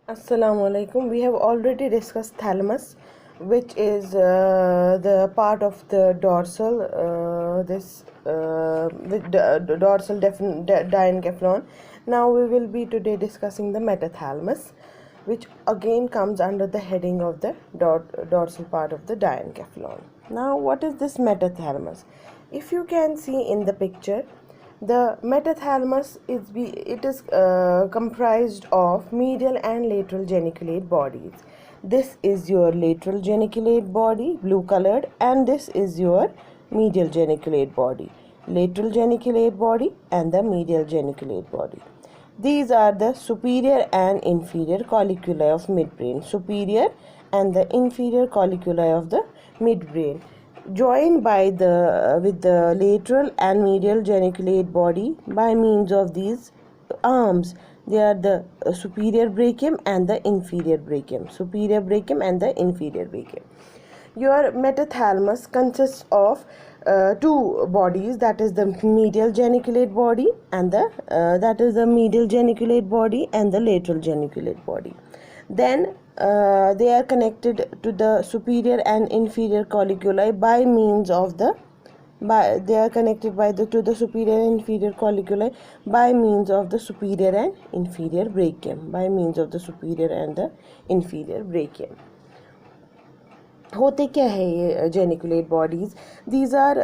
Assalamu alaikum. We have already discussed thalamus, which is the part of the dorsal, dorsal diencephalon. Now we will be today discussing the metathalamus, which again comes under the heading of the dorsal part of the diencephalon. Now, what is this metathalamus? If you can see in the picture, the metathalamus is comprised of medial and lateral geniculate bodies. This is your lateral geniculate body, blue colored, and this is your medial geniculate body, lateral geniculate body and the medial geniculate body. These are the superior and inferior colliculi of midbrain, superior and the inferior colliculi of the midbrain, joined by the with the lateral and medial geniculate body by means of these arms. They are the superior brachium and the inferior brachium, superior brachium and the inferior brachium. Your metathalamus consists of two bodies, that is the medial geniculate body and the medial geniculate body and the lateral geniculate body. Then they are connected to the superior and inferior colliculi by means of the they are connected to the superior and inferior colliculi by means of the superior and inferior brachium, by means of the superior and the inferior brachium. होते क्या है ये geniculate bodies? These are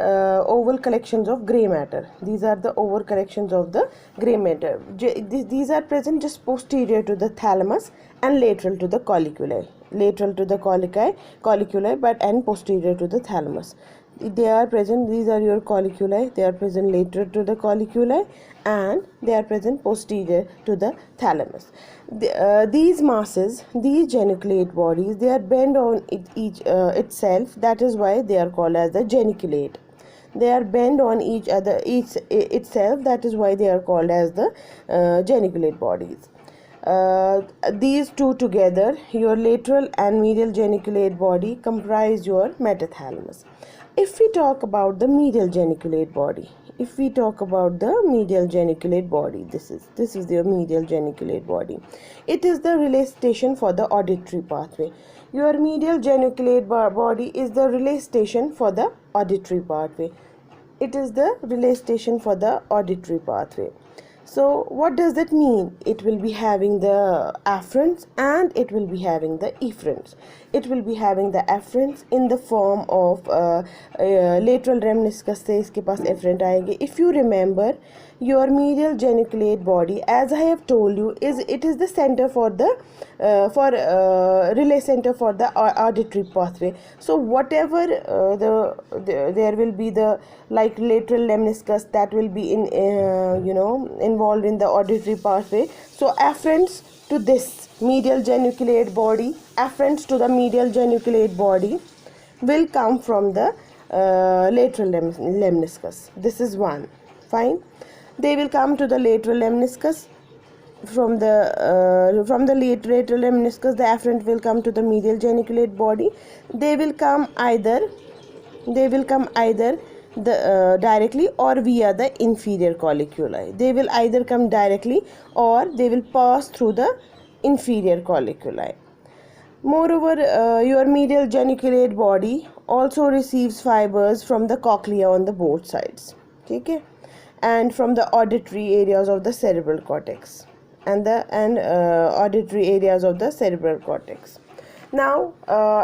oval collections of gray matter. These are the oval collections of the gray matter. These are present just posterior to the thalamus and lateral to the colliculi. Lateral to the colliculi, but and posterior to the thalamus. They are present. These are your colliculi. They are present lateral to the colliculi and they are present posterior to the thalamus. These masses, these geniculate bodies, they are bent on itself. That is why they are called as the geniculate. They are bent on each itself. That is why they are called as the geniculate bodies. These two together, your lateral and medial geniculate body, comprise your metathalamus. If we talk about the medial geniculate body, this is your medial geniculate body. It is the relay station for the auditory pathway. Your medial geniculate body is the relay station for the auditory pathway. It is the relay station for the auditory pathway. So what does that mean? It will be having the afferents and it will be having the efferents. It will be having the afferents in the form of lateral reminiscus से इसके पास efferent आएंगे. If you remember, your medial geniculate body, as I have told you, it is the center for the relay center for the auditory pathway. So whatever there will be the like lateral lemniscus that will be involved in the auditory pathway. So afferents to this medial geniculate body, afferents to the medial geniculate body will come from the lateral lemniscus. This is one. Fine. They will come to the lateral lemniscus. From the lateral lemniscus, the afferent will come to the medial geniculate body. They will come either directly or via the inferior colliculi. They will either come directly or they will pass through the inferior colliculi. Moreover, your medial geniculate body also receives fibers from the cochlea on the both sides, okay, and from the auditory areas of the cerebral cortex auditory areas of the cerebral cortex. Now,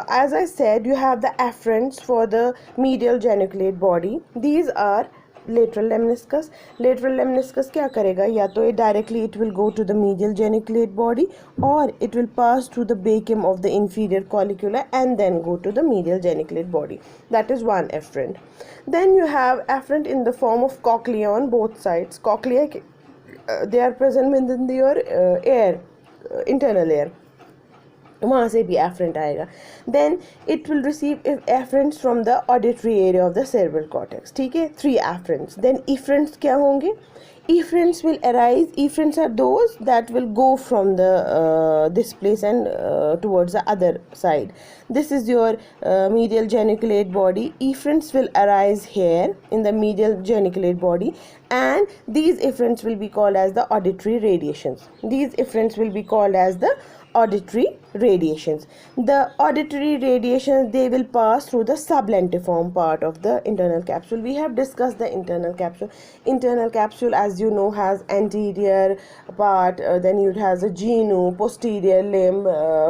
as I said, you have the afferents for the medial geniculate body. These are lateral lemniscus. Lateral lemniscus क्या करेगा? या तो directly it will go to the medial geniculate body or it will pass through the brachium of the inferior colliculi and then go to the medial geniculate body. That is one afferent. Then you have afferent in the form of cochlea on both sides. Cochlea they are present within your air, internal air. वहाँ से भी afferent आएगा. Then it will receive afferents from the auditory area of the cerebral cortex. ठीक है, 3 afferents. Then efferents क्या होंगे? Efferents will arise. Efferents are those that will go from the this place and towards the other side. This is your medial geniculate body. Efferents will arise here in the medial geniculate body, and these efferents will be called as the auditory radiations. These efferents will be called as the auditory radiations. The auditory radiations, they will pass through the sublentiform part of the internal capsule. We have discussed the internal capsule. Internal capsule, as you know, has anterior part, then it has a genu, posterior limb,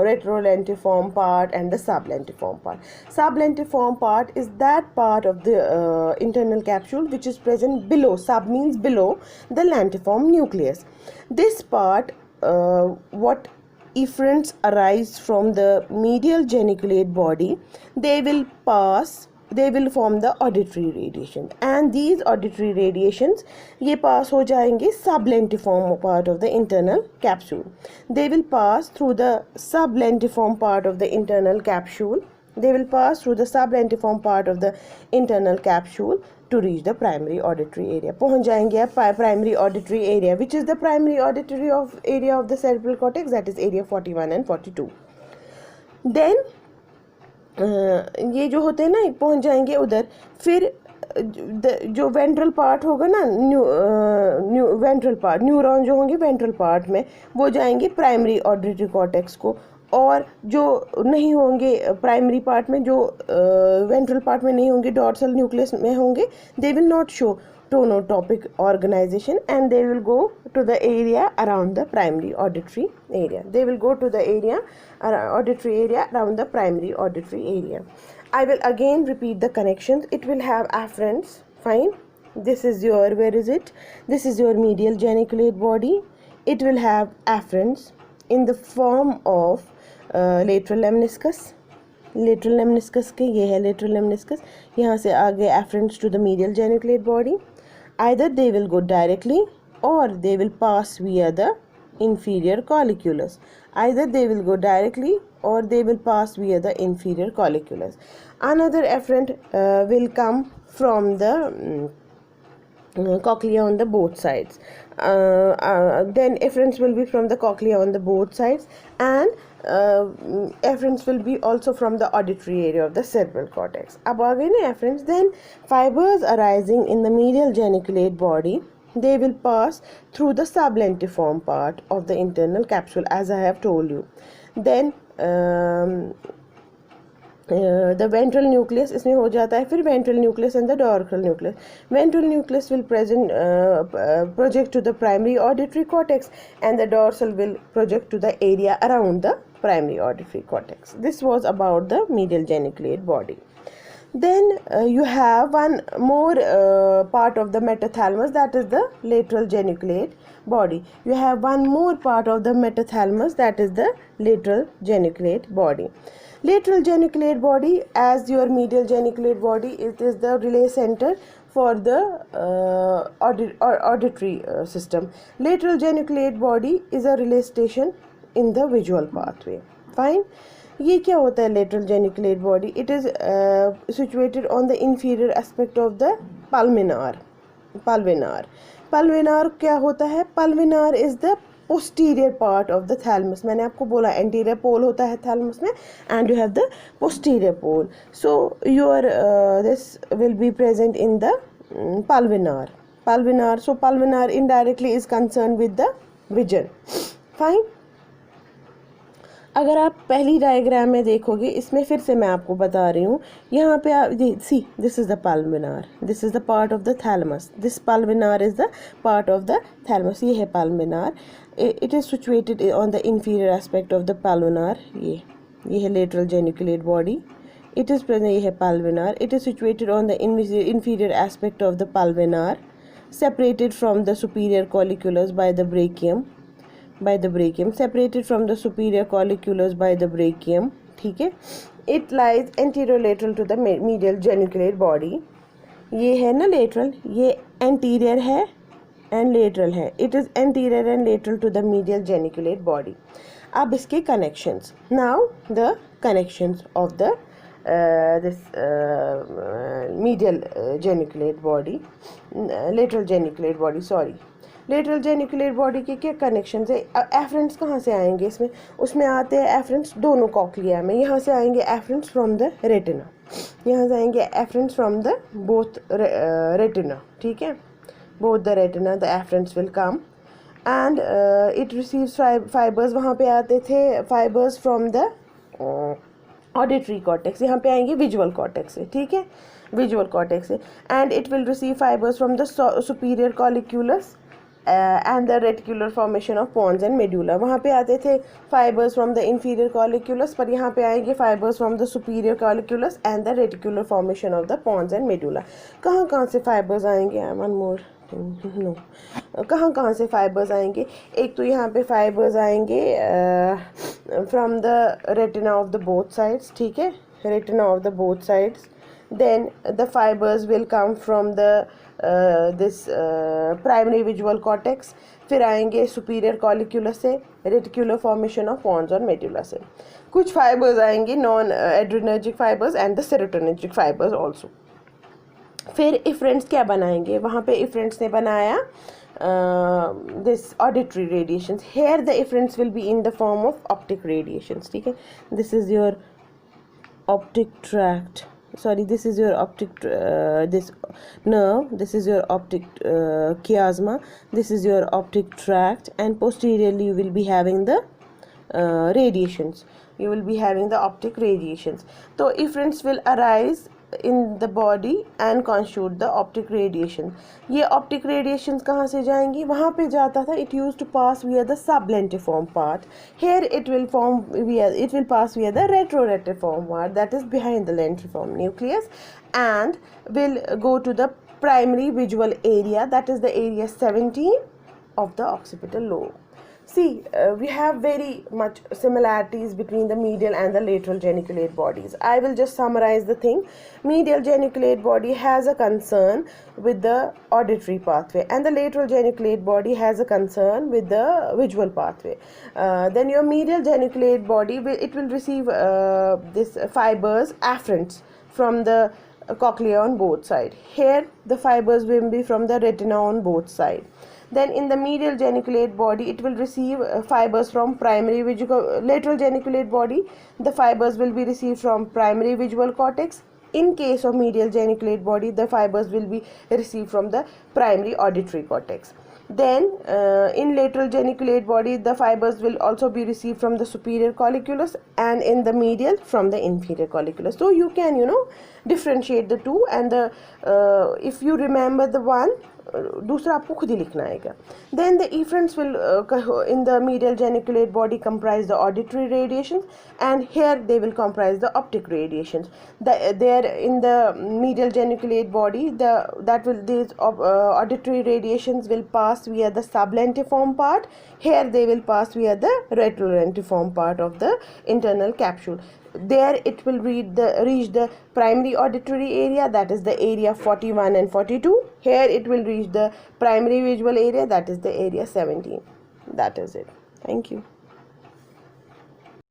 retrolentiform part, and the sublentiform part. Sublentiform part is that part of the internal capsule which is present below. Sub means below the lentiform nucleus. This part, what efferents arise from the medial geniculate body, they will form the auditory radiation, and these auditory radiations ये pass हो जाएंगे sublentiform part of the internal capsule. They will pass through the sublentiform part of the internal capsule. They will pass through the sublentiform part of the internal capsule to reach the primary auditory area. पहुंच जाएंगे आप primary auditory area, which is the primary auditory area of the cerebral cortex, that is area 41 and 42. Then ये जो होते हैं ना, पहुंच जाएंगे उधर. फिर जो वेंट्रल पार्ट होगा ना, वेंट्रल पार्ट, न्यूरॉन जो होंगे वेंट्रल पार्ट में, वो जाएंगे प्राइमरी ऑडिटरी कॉर्टेक्स को. और जो नहीं होंगे प्राइमरी पार्ट में, जो वेंट्रल पार्ट में नहीं होंगे, डॉर्सल न्यूक्लियस में होंगे, they will not show tonotopic organization, and they will go to the area around the primary auditory area. They will go to the auditory area around the primary auditory area. I will again repeat the connections. It will have afferents. Fine. This is your, where is it? This is your medial geniculate body. It will have afferents in the form of lateral lemniscus. Lateral lemniscus के ये है lateral lemniscus. यहाँ से आगे afferents to the medial geniculate body. Either they will go directly or they will pass via the inferior colliculus. Either they will go directly or they will pass via the inferior colliculus. Another afferent will come from the cochlea on the both sides. Then afferents will be from the cochlea on the both sides, and afferents will be also from the auditory area of the cerebral cortex. अब आ गए ना afferents. Then fibers arising in the medial geniculate body, they will pass through the sublentiform part of the internal capsule, as I have told you. Then the ventral nucleus इसमें हो जाता है. फिर ventral nucleus and the dorsal nucleus. Ventral nucleus will project to the primary auditory cortex, and the dorsal will project to the area around the primary auditory cortex. This was about the medial geniculate body. Then you have one more part of the metathalamus, that is the lateral geniculate body. You have one more part of the metathalamus, that is the lateral geniculate body. Lateral geniculate body, as your medial geniculate body, it is the relay center for the auditory system. Lateral geniculate body is a relay station in the visual pathway. Fine. ये क्या होता है lateral geniculate body? It is situated on the inferior aspect of the pulvinar. Pulvinar क्या होता है? Pulvinar is the posterior part of the thalamus. मैंने आपको बोला anterior pole होता है thalamus में, and you have the posterior pole. So your this will be present in the pulvinar. So pulvinar indirectly is concerned with the vision. Fine. अगर आप पहली diagram में देखोगे, इसमें फिर से मैं आपको बता रही हूँ, यहाँ पे आप see, this is the pulvinar, this is the part of the thalamus, this pulvinar is the part of the thalamus. ये है pulvinar. It is situated on the inferior aspect of the pulvinar. ये है lateral geniculate body. It is present. ये है pulvinar. It is situated on the inferior aspect of the pulvinar, separated from the superior colliculus by the brachium, separated from the superior colliculus by the brachium. ठीक है. It lies anterolateral to the medial geniculate body. ये है ना lateral, ये anterior है and lateral है. It is anterior and lateral to the medial geniculate body. अब इसके connections. Now the connections of the this medial geniculate body, lateral geniculate body, sorry. Lateral geniculate body के क्या connections है? Efferents कहाँ से आएंगे इसमें? उसमें आते हैं एफरेंट्स दोनों कॉक्लिया में. यहाँ से आएंगे एफरेंट्स फ्रॉम द रेटिना, यहाँ से आएंगे afferents from the both retina. ठीक है, both the retina the afferents will come. and it receives fibers. वहाँ पे आते थे fibers from the auditory cortex, यहाँ पे आएंगे visual cortex से, ठीक है, visual cortex से, and it will receive fibers from the superior colliculus and the reticular formation of pons and medulla. वहाँ पे आते थे fibers from the inferior colliculus, पर यहाँ पे आएंगे fibers from the superior colliculus and the reticular formation of the pons and medulla. कहाँ कहाँ से fibers आएंगे? One more no. कहाँ से fibers आएंगे? एक तो यहाँ पे fibers आएंगे from the retina of the both sides, ठीक है, retina of the both sides. Then the fibers will come from the this primary visual cortex. फिर आएंगे superior colliculus से, reticular formation of pons और medulla से. कुछ fibers आएंगे non adrenergic fibers and the serotonergic fibers also. फिर efferents क्या बनाएंगे? वहाँ पे efferents ने बनाया this auditory radiations. Here the efferents will be in the form of optic radiations, ठीक है. This is your optic tract. Sorry, this is your optic this nerve, this is your optic chiasma, this is your optic tract, and posteriorly you will be having the radiations. You will be having the optic radiations. So efferents will arise in the body and constitute the optic radiation. ये optic radiations कहाँ से जाएंगी? वहाँ पे जाता था, it used to pass via the sublentiform part. Here it will pass via the retroretiform part, that is behind the lentiform nucleus, and will go to the primary visual area, that is the area 17 of the occipital lobe. See, we have very much similarities between the medial and the lateral geniculate bodies. I will just summarize the thing. Medial geniculate body has a concern with the auditory pathway, and the lateral geniculate body has a concern with the visual pathway. Then your medial geniculate body will receive this fibers afferents from the cochlea on both sides. Here the fibers will be from the retina on both sides. Then in the medial geniculate body, it will receive fibers from lateral geniculate body. The fibers will be received from primary visual cortex. In case of medial geniculate body, the fibers will be received from the primary auditory cortex. Then in lateral geniculate body, the fibers will also be received from the superior colliculus, and in the medial from the inferior colliculus. So you can differentiate the two, and if you remember the one, दूसरा आपको खुद ही लिखना आएगा. Then the efferents will in the medial geniculate body comprise the auditory radiations, and here they will comprise the optic radiations. There in the medial geniculate body, these auditory radiations will pass via the sublentiform part. Here they will pass via the retrolentiform part of the internal capsule. There it will reach the primary auditory area, that is the area 41 and 42. Here it will reach the primary visual area, that is the area 17. That is it. Thank you.